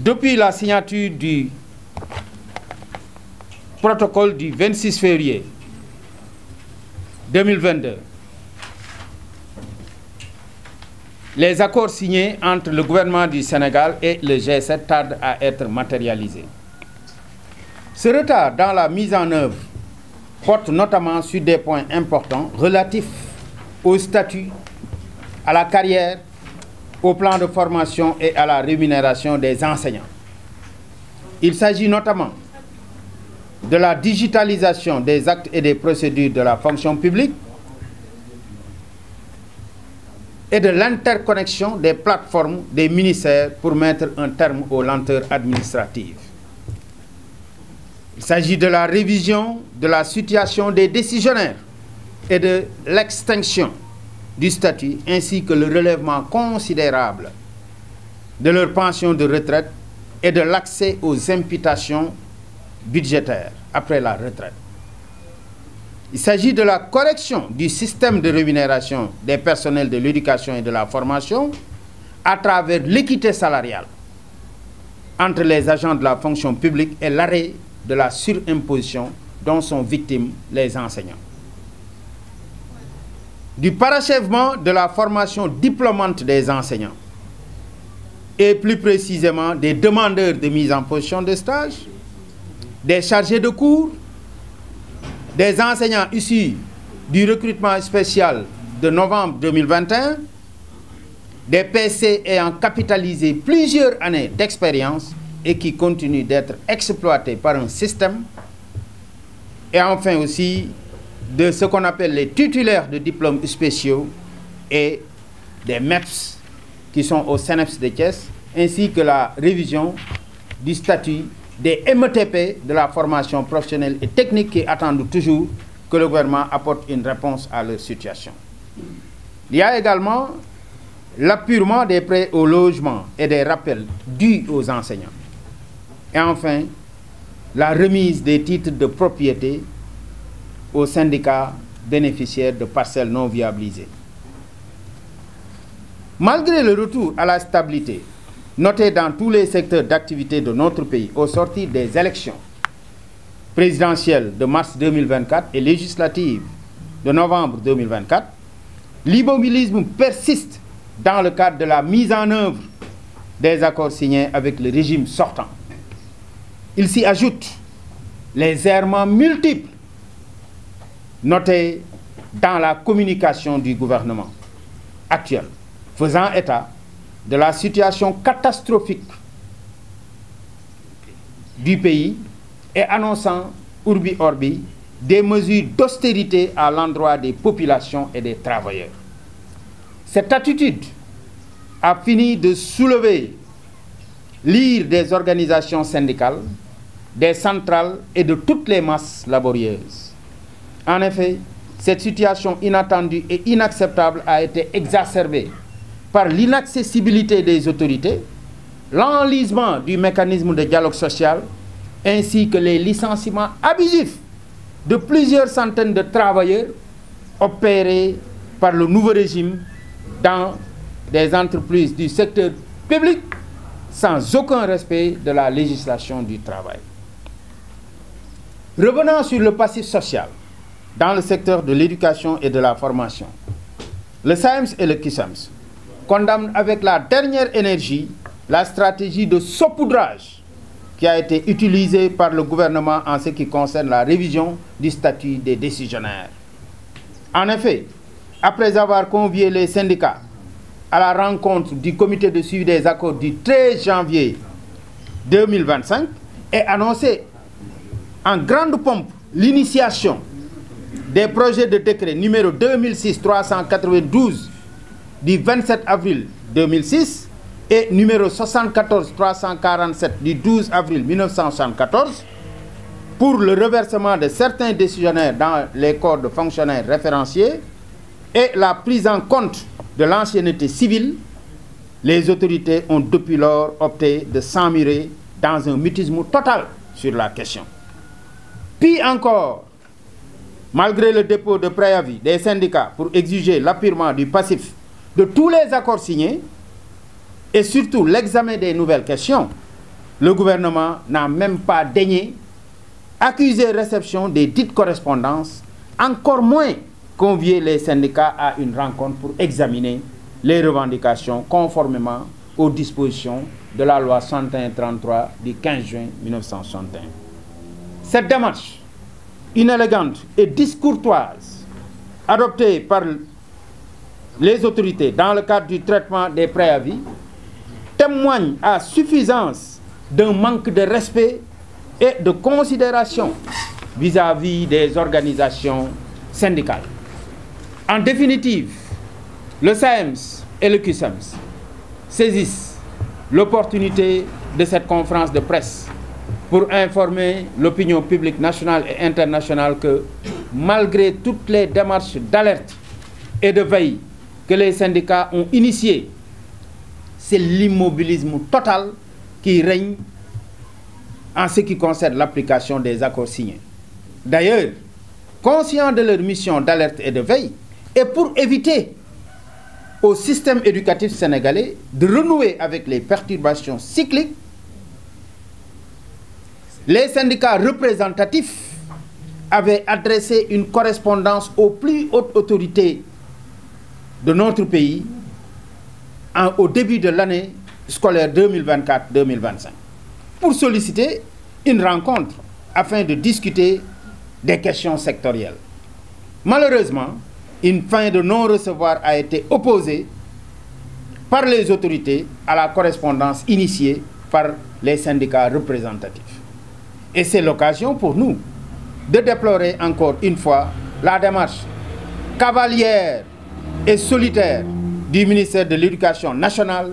Depuis la signature du protocole du 26 février 2022, les accords signés entre le gouvernement du Sénégal et le G7 tardent à être matérialisés. Ce retard dans la mise en œuvre porte notamment sur des points importants relatifs au statut, à la carrière, au plan de formation et à la rémunération des enseignants. Il s'agit notamment de la digitalisation des actes et des procédures de la fonction publique et de l'interconnexion des plateformes des ministères pour mettre un terme aux lenteurs administratives. Il s'agit de la révision de la situation des décisionnaires et de l'extinction du statut ainsi que le relèvement considérable de leur pension de retraite et de l'accès aux imputations budgétaires après la retraite. Il s'agit de la correction du système de rémunération des personnels de l'éducation et de la formation à travers l'équité salariale entre les agents de la fonction publique et l'arrêt de la surimposition dont sont victimes les enseignants. Du parachèvement de la formation diplômante des enseignants et plus précisément des demandeurs de mise en position de stage, des chargés de cours, des enseignants issus du recrutement spécial de novembre 2021, des PC ayant capitalisé plusieurs années d'expérience et qui continuent d'être exploités par un système, et enfin aussi de ce qu'on appelle les titulaires de diplômes spéciaux et des MEPS qui sont au CNEPS de Thiès, ainsi que la révision du statut des METP de la formation professionnelle et technique qui attendent toujours que le gouvernement apporte une réponse à leur situation. Il y a également l'appurement des prêts au logement et des rappels dus aux enseignants. Et enfin, la remise des titres de propriété aux syndicats bénéficiaires de parcelles non viabilisées. Malgré le retour à la stabilité noté dans tous les secteurs d'activité de notre pays au sortir des élections présidentielles de mars 2024 et législatives de novembre 2024, l'immobilisme persiste dans le cadre de la mise en œuvre des accords signés avec le régime sortant. Il s'y ajoute les errements multiples notés dans la communication du gouvernement actuel, faisant état de la situation catastrophique du pays et annonçant urbi orbi des mesures d'austérité à l'endroit des populations et des travailleurs. Cette attitude a fini de soulever l'ire des organisations syndicales, des centrales et de toutes les masses laborieuses. En effet, cette situation inattendue et inacceptable a été exacerbée par l'inaccessibilité des autorités, l'enlisement du mécanisme de dialogue social, ainsi que les licenciements abusifs de plusieurs centaines de travailleurs opérés par le nouveau régime dans des entreprises du secteur public sans aucun respect de la législation du travail. Revenant sur le passif social, dans le secteur de l'éducation et de la formation, le SAEMS et le CUSEMS condamnent avec la dernière énergie la stratégie de saupoudrage qui a été utilisée par le gouvernement en ce qui concerne la révision du statut des décisionnaires. En effet, après avoir convié les syndicats à la rencontre du comité de suivi des accords du 13 janvier 2025 et annoncé en grande pompe l'initiation des projets de décret numéro 2006-392 du 27 avril 2006 et numéro 74-347 du 12 avril 1974 pour le reversement de certains décisionnaires dans les corps de fonctionnaires référenciés et la prise en compte de l'ancienneté civile, les autorités ont depuis lors opté de s'emmurer dans un mutisme total sur la question. Puis encore, malgré le dépôt de préavis des syndicats pour exiger l'appurement du passif de tous les accords signés et surtout l'examen des nouvelles questions, le gouvernement n'a même pas daigné accuser réception des dites correspondances, encore moins convier les syndicats à une rencontre pour examiner les revendications conformément aux dispositions de la loi 6133 du 15 juin 1961. Cette démarche inélégante et discourtoise adoptée par les autorités dans le cadre du traitement des préavis témoigne à suffisance d'un manque de respect et de considération vis-à-vis des organisations syndicales. En définitive, le SAEMS et le CUSEMS saisissent l'opportunité de cette conférence de presse pour informer l'opinion publique nationale et internationale que, malgré toutes les démarches d'alerte et de veille que les syndicats ont initiées, c'est l'immobilisme total qui règne en ce qui concerne l'application des accords signés. D'ailleurs, conscients de leur mission d'alerte et de veille, et pour éviter au système éducatif sénégalais de renouer avec les perturbations cycliques, les syndicats représentatifs avaient adressé une correspondance aux plus hautes autorités de notre pays au début de l'année scolaire 2024-2025 pour solliciter une rencontre afin de discuter des questions sectorielles. Malheureusement, une fin de non-recevoir a été opposée par les autorités à la correspondance initiée par les syndicats représentatifs. Et c'est l'occasion pour nous de déplorer encore une fois la démarche cavalière et solitaire du ministère de l'Éducation nationale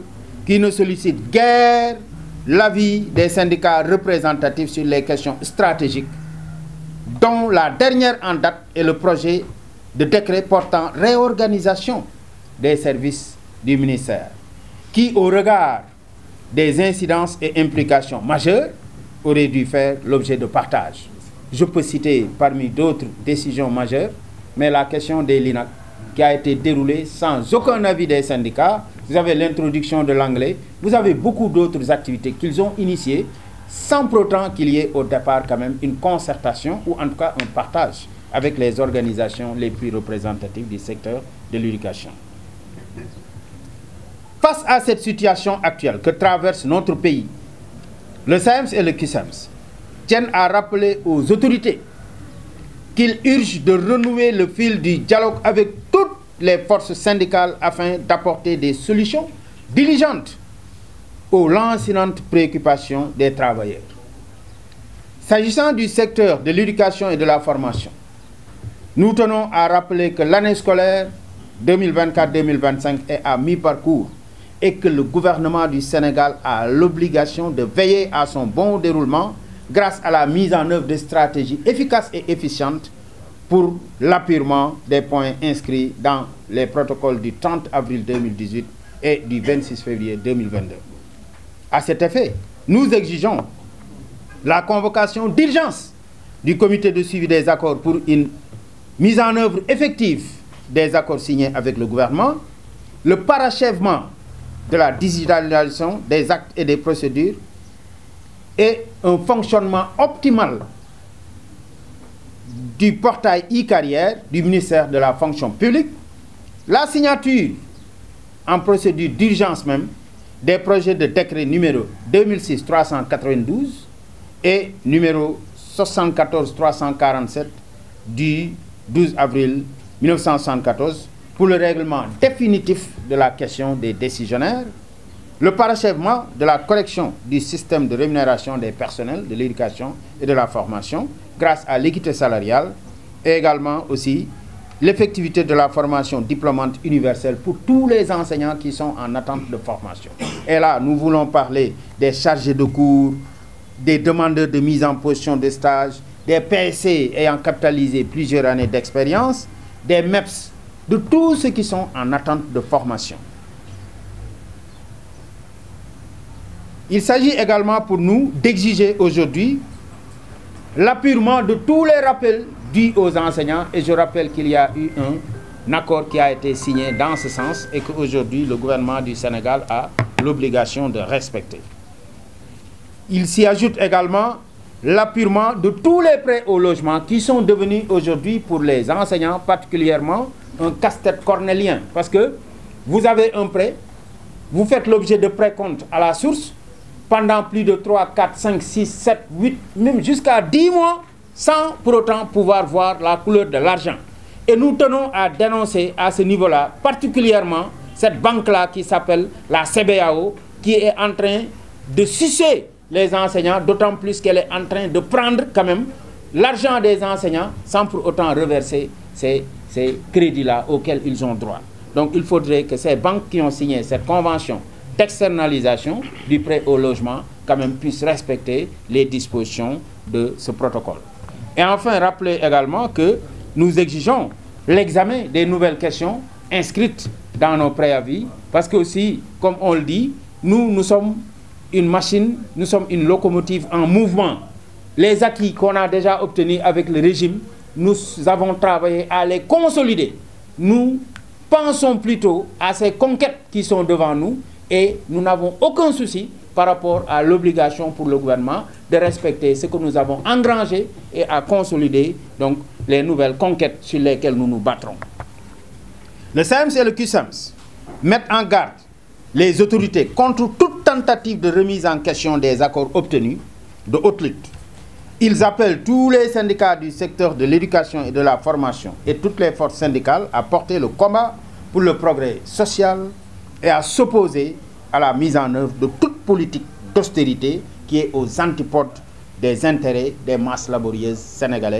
qui ne sollicite guère l'avis des syndicats représentatifs sur les questions stratégiques, dont la dernière en date est le projet de décret portant réorganisation des services du ministère, qui, au regard des incidences et implications majeures, aurait dû faire l'objet de partage. Je peux citer parmi d'autres décisions majeures, mais la question des LINAC, qui a été déroulée sans aucun avis des syndicats. Vous avez l'introduction de l'anglais, vous avez beaucoup d'autres activités qu'ils ont initiées, sans pour autant qu'il y ait au départ quand même une concertation ou en tout cas un partage avec les organisations les plus représentatives du secteur de l'éducation. Face à cette situation actuelle que traverse notre pays, le SAEMS et le CUSEMS tiennent à rappeler aux autorités qu'il urge de renouer le fil du dialogue avec toutes les forces syndicales afin d'apporter des solutions diligentes aux lancinantes préoccupations des travailleurs. S'agissant du secteur de l'éducation et de la formation, nous tenons à rappeler que l'année scolaire 2024-2025 est à mi-parcours et que le gouvernement du Sénégal a l'obligation de veiller à son bon déroulement grâce à la mise en œuvre de stratégies efficaces et efficientes pour l'appurement des points inscrits dans les protocoles du 30 avril 2018 et du 26 février 2022. À cet effet, nous exigeons la convocation d'urgence du comité de suivi des accords pour une mise en œuvre effective des accords signés avec le gouvernement, le parachèvement de la digitalisation des actes et des procédures et un fonctionnement optimal du portail e-carrière du ministère de la fonction publique, la signature en procédure d'urgence même des projets de décret numéro 2006-392 et numéro 74-347 du 12 avril 1974 pour le règlement définitif de la question des décisionnaires, le parachèvement de la correction du système de rémunération des personnels de l'éducation et de la formation grâce à l'équité salariale et également aussi l'effectivité de la formation diplômante universelle pour tous les enseignants qui sont en attente de formation. Et là, nous voulons parler des chargés de cours, des demandeurs de mise en position de stage, des PSC ayant capitalisé plusieurs années d'expérience, des MEPS, de tous ceux qui sont en attente de formation. Il s'agit également pour nous d'exiger aujourd'hui l'appurement de tous les rappels dus aux enseignants et je rappelle qu'il y a eu un accord qui a été signé dans ce sens et qu'aujourd'hui le gouvernement du Sénégal a l'obligation de respecter. il s'y ajoute également l'appurement de tous les prêts au logement qui sont devenus aujourd'hui pour les enseignants particulièrement un casse-tête cornélien. Parce que vous avez un prêt, vous faites l'objet de précompte à la source pendant plus de 3, 4, 5, 6, 7, 8, même jusqu'à 10 mois sans pour autant pouvoir voir la couleur de l'argent. Et nous tenons à dénoncer à ce niveau-là particulièrement cette banque-là qui s'appelle la CBAO qui est en train de sucer les enseignants, d'autant plus qu'elle est en train de prendre quand même l'argent des enseignants sans pour autant reverser ces crédits-là auxquels ils ont droit. Donc il faudrait que ces banques qui ont signé cette convention d'externalisation du prêt au logement quand même puissent respecter les dispositions de ce protocole. Et enfin, rappeler également que nous exigeons l'examen des nouvelles questions inscrites dans nos préavis, parce que aussi, comme on le dit, nous sommes une machine, nous sommes une locomotive en mouvement. Les acquis qu'on a déjà obtenus avec le régime, nous avons travaillé à les consolider. Nous pensons plutôt à ces conquêtes qui sont devant nous et nous n'avons aucun souci par rapport à l'obligation pour le gouvernement de respecter ce que nous avons engrangé et à consolider donc les nouvelles conquêtes sur lesquelles nous nous battrons. Le SAEMS et le CUSEMS mettent en garde les autorités contre toute tentative de remise en question des accords obtenus de haute lutte. Ils appellent tous les syndicats du secteur de l'éducation et de la formation et toutes les forces syndicales à porter le combat pour le progrès social et à s'opposer à la mise en œuvre de toute politique d'austérité qui est aux antipodes des intérêts des masses laborieuses sénégalaises.